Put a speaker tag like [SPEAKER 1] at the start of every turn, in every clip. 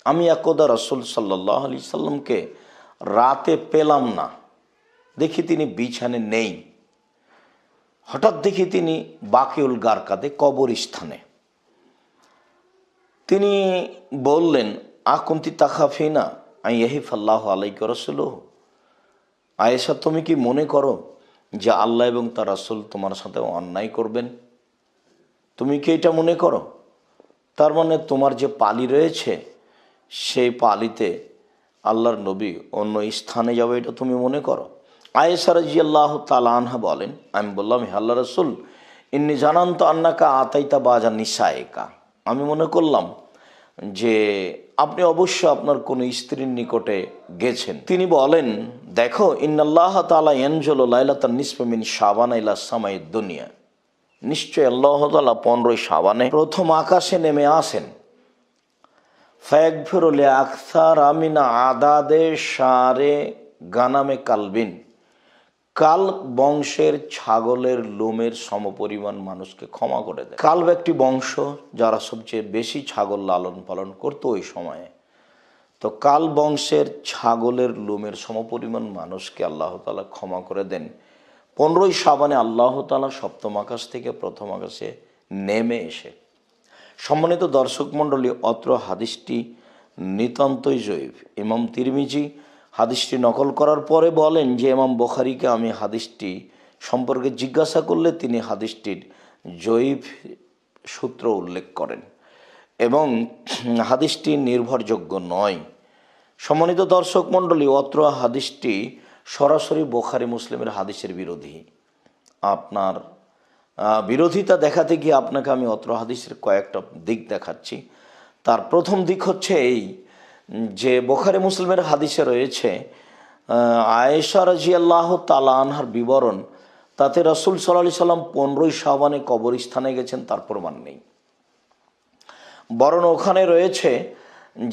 [SPEAKER 1] আমি একদা রাসূল সাল্লাল্লাহু আলাইহি সাল্লামকে রাতে পেলাম না, দেখি তিনি বিছানে নেই। হঠাৎ দেখি তিনি বাকিউল গারকাদে কবরস্থানে। তিনি বললেন, আকুন্তি তাখাফিনা আইয়াহিফাল্লাহু আলাইকা রাসূলুহু, আয়েশা তুমি কি মনে করো যে আল্লাহ এবং তার রাসূল তোমার সাথে অন্যায় করবেন? তুমি কি এটা মনে করো? তার মানে তোমার যে পালি রয়েছে সেই পালিতে আল্লাহর নবী অন্য স্থানে যাবে, এটা তুমি মনে করো? আয়েশা রাদিয়াল্লাহু তাআলা আনহা বলেন, আমি বললাম, হে আল্লাহর রাসূল, ইন্নী জানান্তু আন্নাকা আতাইতা বাজা নিসাইকা, আমি মনে করলাম যে আপনি অবশ্য আপনার কোনো স্ত্রীর নিকটে গেছেন। তিনি বলেন, দেখো, ইন্নাল্লাহ তাআলা ইয়ানজুলু লাইলাতান নিসফি মিন শাবান ইলা সামাইদ দুনিয়া, নিশ্চয় আল্লাহ তাআলা 15 শাবানে প্রথম আকাশে নেমে আসেন। ফায়াগফিরু লিআকসারা মিন আদাদে শারে গানামে কালবিন, কাল বংশের ছাগলের লোমের সমপরিমাণ মানুষকে ক্ষমা করে দেয়। কালব একটি বংশ যারা সবচেয়ে বেশি ছাগল লালন পালন করতো ওই সময়ে। তো কাল বংশের ছাগলের লোমের সমপরিমাণ মানুষকে আল্লাহ তাআলা ক্ষমা করে দেন 15 শাবানে আল্লাহ তাআলা সপ্তম আকাশ থেকে প্রথম আকাশে নেমে এসে। সম্মানিত দর্শক মণ্ডলী, অত্র হাদিসটি নিতান্তই জয়ীফ। ইমাম তিরমিজি হাদিসটি নকল করার পরে বলেন যে ইমাম বুখারীকে আমি হাদিসটি সম্পর্কে জিজ্ঞাসা করলে তিনি হাদিসটির জয়ীফ সূত্র উল্লেখ করেন এবং হাদিসটি নির্ভরযোগ্য নয়। সম্মানিত দর্শক মণ্ডলী, অত্র হাদিসটি সরাসরি বুখারী মুসলিমের হাদিসের বিরোধী। আপনার বিরোধিতা দেখাতে গিয়ে আপনাকে আমি অত্র হাদিসের কয়েকটা দিক দেখাচ্ছি। তার প্রথম দিক হচ্ছে এই যে বুখারী মুসলিমের হাদিসে রয়েছে আয়েশা রাদিয়াল্লাহু তাআলা আনহার বিবরণ, তাতে রাসূল সাল্লাল্লাহু আলাইহি সাল্লাম 15 শাবানে কবরস্থানে গেছেন তার প্রমাণ নেই। বরং ওখানে রয়েছে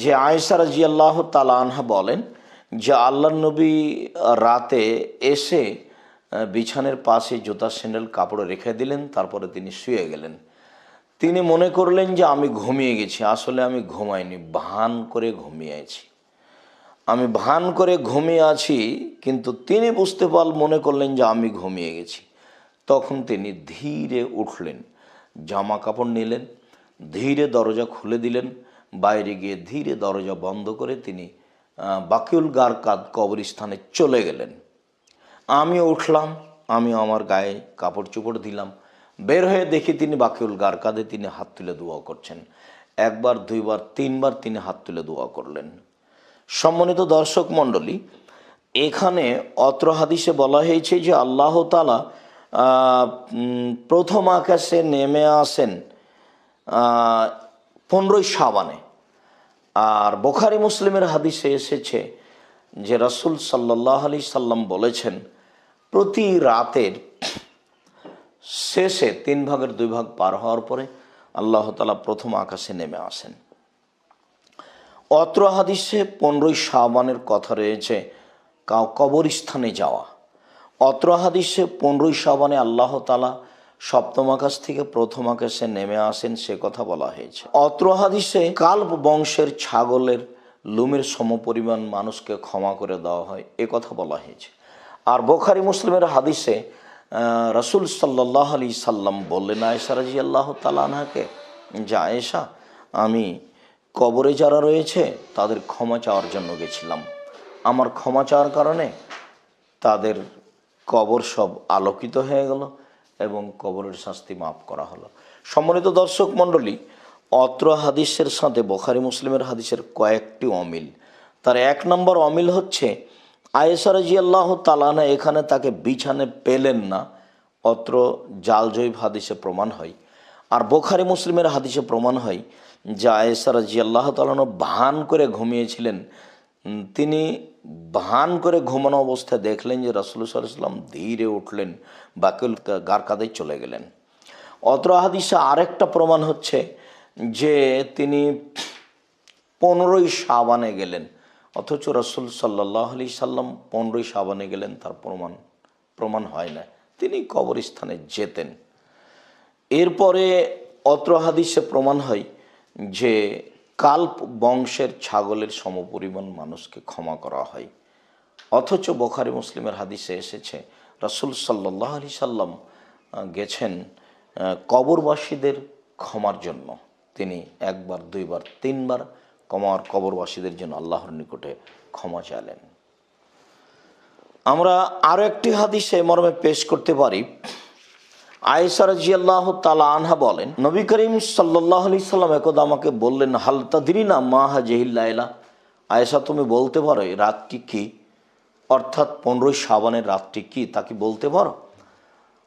[SPEAKER 1] যে আয়েশা রাদিয়াল্লাহু তাআলা আনহা বলেন যে আল্লাহর নবী রাতে এসে বিছানের পাশে জুতা স্যান্ডেল কাপড় রেখে দিলেন, তারপরে তিনি শুয়ে গেলেন। তিনি মনে করলেন যে আমি ঘুমিয়ে গেছি, আসলে আমি ঘুমাইনি, ভান করে ঘুমিয়ে আছি। আমি ভান করে ঘুমিয়ে আছি, কিন্তু তিনি মনে করলেন যে আমি ঘুমিয়ে গেছি। তখন তিনি ধীরে উঠলেন, জামা কাপড় নিলেন, ধীরে দরজা খুলে দিলেন, বাইরে গিয়ে ধীরে দরজা বন্ধ করে তিনি বাকিউল গারকাদ কবরস্থানে চলে গেলেন। আমিও উঠলাম, আমিও আমার গায়ে কাপড় চোপড় দিলাম, বের হয়ে দেখি তিনি বাকিউল গারকাদে তিনি হাত তুলে দোয়া করছেন। একবার, দুইবার, তিনবার তিনি হাত তুলে দোয়া করলেন। সম্মানিত দর্শক মণ্ডলী, এখানে অত্র হাদিসে বলা হয়েছে যে আল্লাহ তাআলা প্রথম আকাশে নেমে আসেন 15 শাবানে। আর বুখারী মুসলিমের হাদিসে এসেছে যে রাসূল সাল্লাল্লাহু আলাইহি সাল্লাম বলেছেন, প্রতি রাতের শেষে 3 ভাগের 2 ভাগ পার হওয়ার পরে আল্লাহ তাআলা প্রথম আকাশে নেমে আসেন। অত্র হাদিসে 15 শাবানের কথা রয়েছে কবরস্থানে যাওয়া। অত্র হাদিসে 15 শাবানে আল্লাহ তাআলা সপ্তম আকাশ থেকে প্রথম আকাশে নেমে আসেন সে কথা বলা হয়েছে। অত্র হাদিসে কালব বংশের ছাগলের লোমের সমপরিমাণ মানুষকে ক্ষমা করে দেওয়া হয় এ কথা বলা হয়েছে। আর বুখারী মুসলিমের হাদিসে রাসূল সাল্লাল্লাহু আলাইহি সাল্লাম বললেন আয়েশা রাদিয়াল্লাহু তাআলা আনহাকে, যে আয়েশা, আমি কবরে যারা রয়েছে তাদের ক্ষমা চাওয়ার জন্য গেছিলাম, আমার ক্ষমা চাওয়ার কারণে তাদের কবর সব আলোকিত হয়ে গেল এবং কবরের শাস্তি মাফ করা হলো। সম্মানিত দর্শক মণ্ডলী, অত্র হাদিসের সাথে বুখারী মুসলিমের হাদিসের কয়েকটি অমিল। তার 1 নম্বর অমিল হচ্ছে আয়েশা রাদিয়াল্লাহু তাআলা আনহা এখানে তাকে বিছানে পেলেন না, অত্র জালজয়ীফ হাদিসে প্রমাণ হয়। আর বুখারী মুসলিমের হাদিসে প্রমাণ হয় যে আয়েশা রাদিয়াল্লাহু তাআলা ভান করে ঘুমিয়েছিলেন। তিনি ভান করে ঘুমানো অবস্থায় দেখলেন যে রাসূল সাল্লাল্লাহু আলাইহি ওয়াসাল্লাম ধীরে উঠলেন, বাকিউল গারকাদে চলে গেলেন। অত্র হাদিসে আরেকটা প্রমাণ হচ্ছে যে তিনি 15 শাবানে গেলেন, অথচ রাসূল সাল্লাল্লাহু আলাইহি সাল্লাম 15 শাবানে গেলেন তার প্রমাণ হয় না, তিনি কবরস্থানে যেতেন। এরপরে অত্র হাদিসে প্রমাণ হয় যে কাল্প বংশের ছাগলের সমপরিমাণ মানুষকে ক্ষমা করা হয়। অথচ বুখারী মুসলিমের হাদিসে এসেছে রাসূল সাল্লাল্লাহু আলাইহি সাল্লাম গেছেন কবরবাসীদের ক্ষমার জন্য। তিনি একবার, দুইবার, তিনবার কবরবাসীদের জন্য আল্লাহর নিকটে ক্ষমা চাইলেন। আমরা আরও একটি হাদিসে মর্মে পেশ করতে পারি। আয়েশা রাদিয়াল্লাহু তাআলা আনহা বলেন, নবী করিম সাল্লাল্লাহু আলাইহি সাল্লাম একদা আমাকে বললেন, হাল তাদরিনা মা হাযিহিল লাইলা, আয়েশা তুমি বলতে পারো এই রাতটি কি, অর্থাৎ 15 শাবানের রাতটি কি, তা কি বলতে পারো?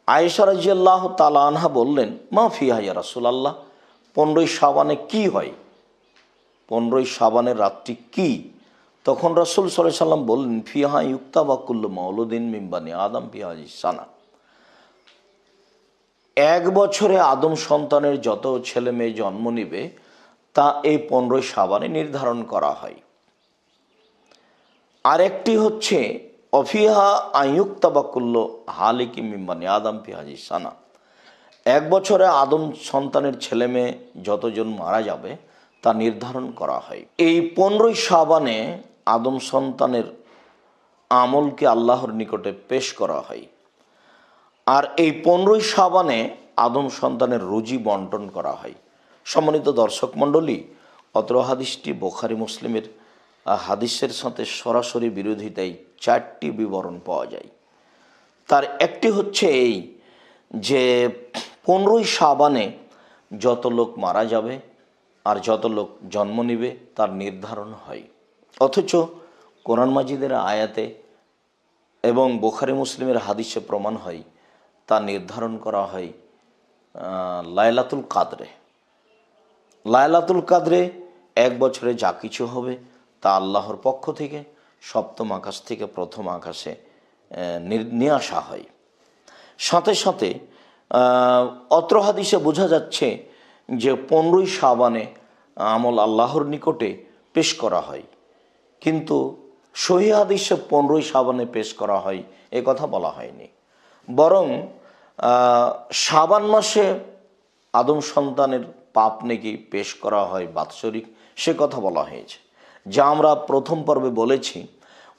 [SPEAKER 1] আয়েশা রাদিয়াল্লাহু তাআলা আনহা বললেন, মা ফিহা ইয়া রাসূলুল্লাহ, 15 শাবানে কি হয়, 15 শাবানের রাতটি কি? তখন রাসূল সাল্লাল্লাহু আলাইহি সাল্লাম বললেন, ফিহা ইউক্তাবা কুল্লু মাউলুদিন মিন বানি আদম ফি হাযিহিস সানা, এক বছরে আদম সন্তানের যত ছেলে মেয়ে জন্ম নিবে তা এই 15 শাবানে নির্ধারণ করা হয়। আরেকটি হচ্ছে অফিহা আয়ুক্তাবাকুল্ল হালিকি মিন বানি আদম ফি হাযিহিস সানা, এক বছরে আদম সন্তানের ছেলে মেয়ে যতজন মারা যাবে তা নির্ধারণ করা হয়। এই 15 শাবানে আদম সন্তানের আমলকে আল্লাহর নিকটে পেশ করা হয়। আর এই 15 শাবানে আদম সন্তানের রুজি বন্টন করা হয়। সম্মানিত দর্শক মণ্ডলী, অত্র হাদিসটি বুখারী মুসলিমের হাদিসের সাথে সরাসরি বিরোধিতায় 4টি বিবরণ পাওয়া যায়। তার একটি হচ্ছে এই যে 15 শাবানে যত লোক মারা যাবে আর যত লোক জন্ম নিবে তার নির্ধারণ হয়। অথচ কোরআন মাজিদের আয়াতে এবং বুখারী মুসলিমের হাদিসে প্রমাণ হয় তা নির্ধারণ করা হয় লাইলাতুল কাদরে। লাইলাতুল কাদরে এক বছরে যা কিছু হবে তা আল্লাহর পক্ষ থেকে সপ্তম আকাশ থেকে প্রথম আকাশে নিয়ে আসা হয়। সাথে সাথে অত্র হাদিসে বোঝা যাচ্ছে যে 15 শাবানে আমল আল্লাহর নিকটে পেশ করা হয়, কিন্তু সহিহ হাদিসে 15 শাবানে পেশ করা হয় এ কথা বলা হয়নি। বরং শাবান মাসে আদম সন্তানের পাপ নেকি পেশ করা হয় বাৎসরিক, সে কথা বলা হয়েছে, যা আমরা প্রথম পর্বে বলেছি।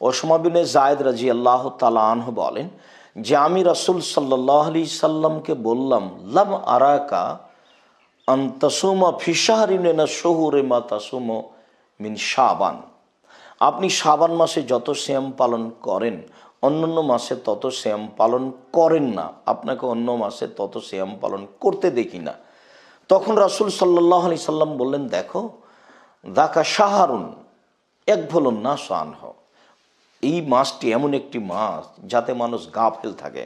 [SPEAKER 1] ওসামা বিনে যায়েদ রাদিয়াল্লাহু তাআলা আনহু বলেন যে আমি রাসূল সাল্লাল্লাহু আলাইহি সাল্লামকে বললাম, লাম আরাকা আন তাসুমা ফি শাহরিন মিনা শুহুরি মা তাসুমু মিন শাবান, আপনি শাবান মাসে যত সিয়াম পালন করেন অন্যান্য মাসে তত সিয়াম পালন করেন না, আপনাকে অন্য মাসে তত সিয়াম পালন করতে দেখি না। তখন রাসূল সাল্লাল্লাহু আলাইহি সাল্লাম বললেন, দেখো দাকা শাহরুন ইয়াগফুলুন নাসু আনহু, এই মাসটি এমন একটি মাস যাতে মানুষ গাফেল থাকে,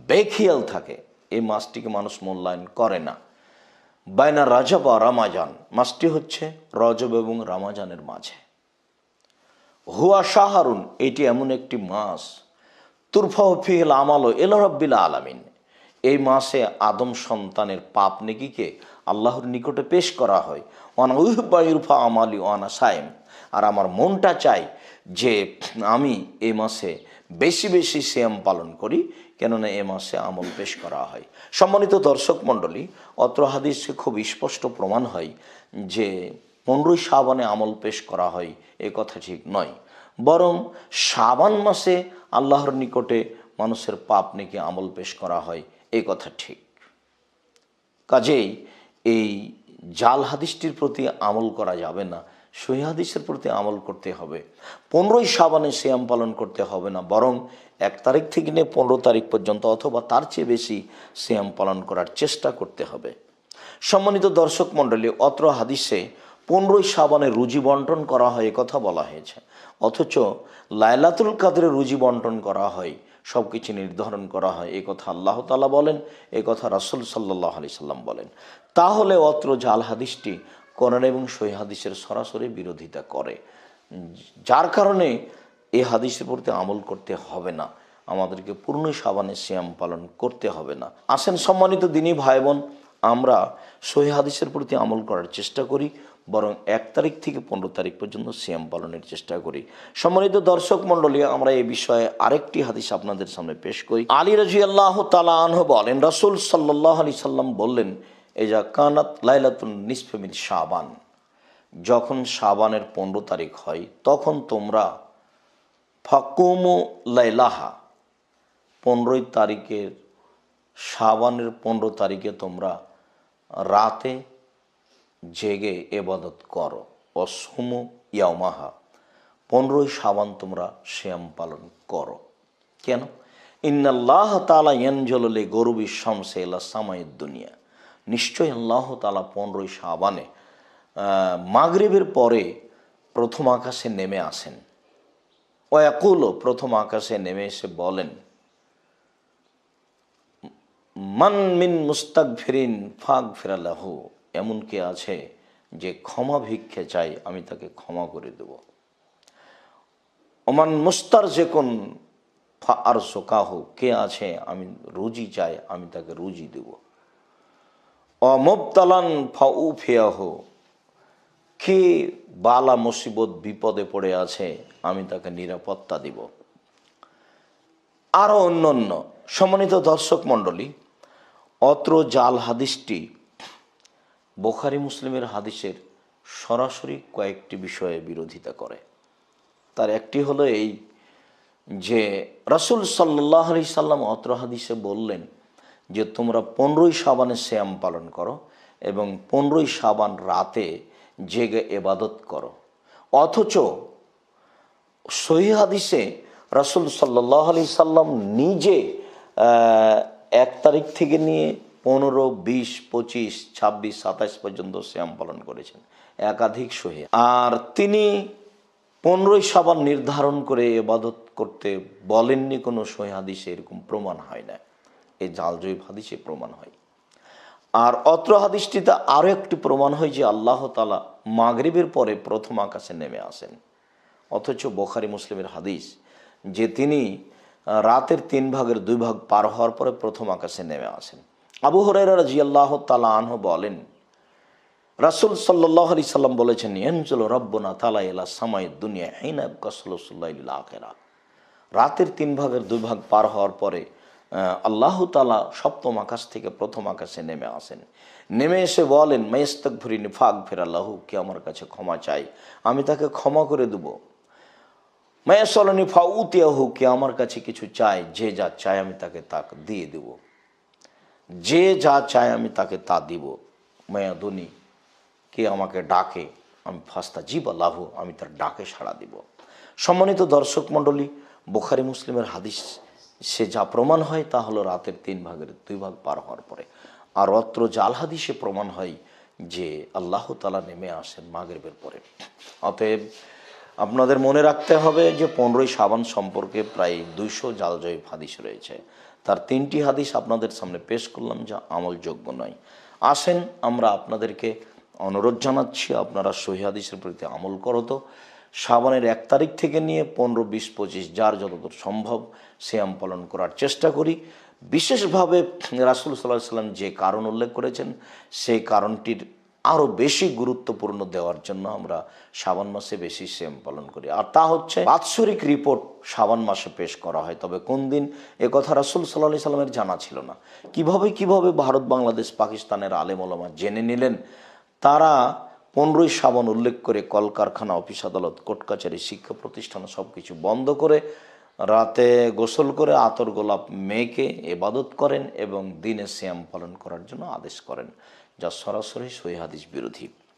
[SPEAKER 1] বেখিয়াল থাকে, এই মাসটিকে মানুষ মূল্যায়ন করে না। বাইনা রাজব আর রামাজান, মাসটি হচ্ছে রজব এবং রামাজানের মাঝে। হুয়া শাহরুন, এটি এমন একটি মাস তুরফাউ ফিহিল আমালু ইলা রাব্বিল আলামিন, এই মাসে আদম সন্তানের পাপ নেকিকে আল্লাহর নিকটে পেশ করা হয়। ওয়ানা উহিব্বু ইরফা আমালি ওয়ানা সায়েম, আর আমার মনটা চায় যে আমি এই মাসে বেশি বেশি সিয়াম পালন করি, কেননা এ মাসে আমল পেশ করা হয়। সম্মানিত দর্শক মণ্ডলী, অত্র হাদিসে খুব স্পষ্ট প্রমাণ হয় যে 15 শাবানে আমল পেশ করা হয় এ কথা ঠিক নয়, বরং শাবান মাসে আল্লাহর নিকটে মানুষের পাপ নেকি আমল পেশ করা হয় এই কথা ঠিক। কাজেই এই জাল হাদিসটির প্রতি আমল করা যাবে না, সহিহ হাদিসের প্রতি আমল করতে হবে। 15 শাবানে সিয়াম পালন করতে হবে না, বরং 1 তারিখ থেকে নিয়ে 15 তারিখ পর্যন্ত অথবা তার চেয়ে বেশি সিয়াম পালন করার চেষ্টা করতে হবে। সম্মানিত দর্শক মণ্ডলী, অত্র হাদিসে 15 শাবানে রুজি বন্টন করা হয় এ কথা বলা হয়েছে, অথচ লাইলাতুল কাদরে রুজি বন্টন করা হয়, সব কিছু নির্ধারণ করা হয় এ কথা আল্লাহ তাআলা বলেন, এ কথা রাসূল সাল্লাল্লাহু আলাইহি সাল্লাম বলেন। তাহলে অত্র জাল হাদিসটি কোরআন এবং সহিহ হাদিসের সরাসরি বিরোধিতা করে, যার কারণে এই হাদিসের প্রতি আমল করতে হবে না, আমাদেরকে পূর্ণ শাবানে সিয়াম পালন করতে হবে না। আসেন সম্মানিত দিনী ভাই বোন, আমরা সহিহ হাদিসের প্রতি আমল করার চেষ্টা করি, বরং 1 তারিখ থেকে 15 তারিখ পর্যন্ত সিয়াম পালনের চেষ্টা করি। সম্মানিত দর্শক মণ্ডলী, আমরা এই বিষয়ে আরেকটি হাদিস আপনাদের সামনে পেশ করি। আলী রাদিয়াল্লাহু তাআলা আনহু বলেন, রাসূল সাল্লাল্লাহু আলাইহি সাল্লাম বললেন, এজা কানাত লাইলাতুন নিসফি মিন শাবান, যখন শাবানের 15 তারিখ হয় তখন তোমরা ফাকুমু লাইলাহা, 15 তারিখের শাবানের 15 তারিখে তোমরা রাতে জেগে ইবাদত করো। অসমু ইয়ামাহা, 15 শাবান তোমরা সিয়াম পালন করো। কেন? ইন্নাল্লাহ তাআলা ইয়ানজুলু লিগরুবি শামসি ইলা সামাইদ দুনিয়া, নিশ্চয় আল্লাহ তাআলা 15 শাবানে মাগরিবের পরে প্রথম আকাশে নেমে আসেন। ওয়াকুলু, প্রথম আকাশে নেমে এসে বলেন, মান মিন মুস্তাগফিরিন ফাগফির লাহু, এমন কে আছে যে ক্ষমা ভিক্ষে চাই, আমি তাকে ক্ষমা করে দেব। ওমান মুস্তারজিকুন ফাআরযুকাহু, কে আছে আমি রুজি চাই, আমি তাকে রুজি দেব। অমুবতালান ফাউফিয়াহু, কে বালা মুসিবত বিপদে পড়ে আছে, আমি তাকে নিরাপত্তা দিব। আরও অন্যান্য। সম্মানিত দর্শক মণ্ডলী, অত্র জাল হাদিসটি বুখারী মুসলিমের হাদিসের সরাসরি কয়েকটি বিষয়ে বিরোধিতা করে। তার একটি হলো এই যে রাসূল সাল্লাল্লাহু আলাইহি সাল্লাম অত্র হাদিসে বললেন যে তোমরা 15 শাবানে সিয়াম পালন করো এবং 15 শাবান রাতে জেগে ইবাদত করো। অথচ সহিহ হাদিসে রাসূল সাল্লাল্লাহু আলাইহি সাল্লাম নিজে 1 তারিখ থেকে নিয়ে 15, 20, 25, 26, 27 পর্যন্ত সিয়াম পালন করেছেন, একাধিক সহিহ। আর তিনি 15 শাবান নির্ধারণ করে ইবাদত করতে বলেননি, কোনো সহিহ হাদিসে এরকম প্রমাণ হয় না। এই জালজয়ীফ হাদিসে প্রমাণ হয়। আর অত্র হাদিসটিতে আরও একটি প্রমাণ হয় যে আল্লাহ তাআলা মাগরিবের পরে প্রথম আকাশে নেমে আসেন। অথচ বুখারী মুসলিমের হাদিস যে তিনি রাতের 3 ভাগের 2 ভাগ পার হওয়ার পরে প্রথম আকাশে নেমে আসেন। আবু হুরায়রা রাদিয়াল্লাহু তাআলা আনহু বলেন, রাসূল সাল্লাল্লাহু আলাইহি সাল্লাম বলেছেন, ইয়ানজুলু রাব্বুনা তাআলা ইলা সামাইদ দুনিয়া হিনা ইয়াবকা সুলুসুল লাইলিল আখিরা, রাতের 3 ভাগের 2 ভাগ পার হওয়ার পরে আল্লাহ তাআলা সপ্তম আকাশ থেকে প্রথম আকাশে নেমে আসেন। নেমে এসে বলেন, মাইস্তাগফিরিনি ফাগফির লাহু, কে আমার কাছে ক্ষমা চাই, আমি তাকে ক্ষমা করে দেব। মায়াসআলুনি ফাউতিয়াহু, কে আমার কাছে কিছু চায়, যে যা চায় আমি তাকে তা দিয়ে দেব। যে যা চায় আমি তাকে তা দিব। মায়াদুনি, কে আমাকে ডাকে, আমি ফাস্তাজিব লাহু, আমি তার ডাকে সাড়া দিব। সম্মানিত দর্শক মণ্ডলী, বুখারী মুসলিমের হাদিস সে যা প্রমাণ হয় তা হলো রাতের 3 ভাগের 2 ভাগ পার হওয়ার পরে। আর অত্র জাল হাদিসে প্রমাণ হয় যে আল্লাহ তাআলা নেমে আসেন মাগরিবের পরে। অতএব আপনাদের মনে রাখতে হবে যে 15 শাবান সম্পর্কে প্রায় 200 জালজয়ীফ হাদিস রয়েছে। তার 3টি হাদিস আপনাদের সামনে পেশ করলাম যা আমলযোগ্য নয়। আসেন আমরা আপনাদেরকে অনুরোধ জানাচ্ছি, আপনারা সহিহ হাদিসের প্রতি আমল করো। তো শাবানের 1 তারিখ থেকে নিয়ে 15, 20, 25 যার যতদূর সম্ভব সিয়াম পালন করার চেষ্টা করি। বিশেষভাবে রাসূল সাল্লাল্লাহু আলাইহি সাল্লাম যে কারণ উল্লেখ করেছেন সেই কারণটির আরও বেশি গুরুত্বপূর্ণ দেওয়ার জন্য আমরা শাবান মাসে বেশি সিয়াম পালন করি। আর তা হচ্ছে বাৎসরিক রিপোর্ট শাবান মাসে পেশ করা হয়। তবে কোন দিন এ কথা রাসূল সাল্লাল্লাহু আলাইহি সাল্লামের জানা ছিল না। কিভাবে ভারত, বাংলাদেশ, পাকিস্তানের আলেম ওলামা জেনে নিলেন? তারা 15 শাবান উল্লেখ করে কলকারখানা, অফিস আদালত, কোর্ট কাছারি, শিক্ষা প্রতিষ্ঠান সব কিছু বন্ধ করে রাতে গোসল করে আতর গোলাপ মেখে ইবাদত করেন এবং দিনে সিয়াম পালন করার জন্য আদেশ করেন, যা সরাসরি সহিহ হাদিস বিরোধী।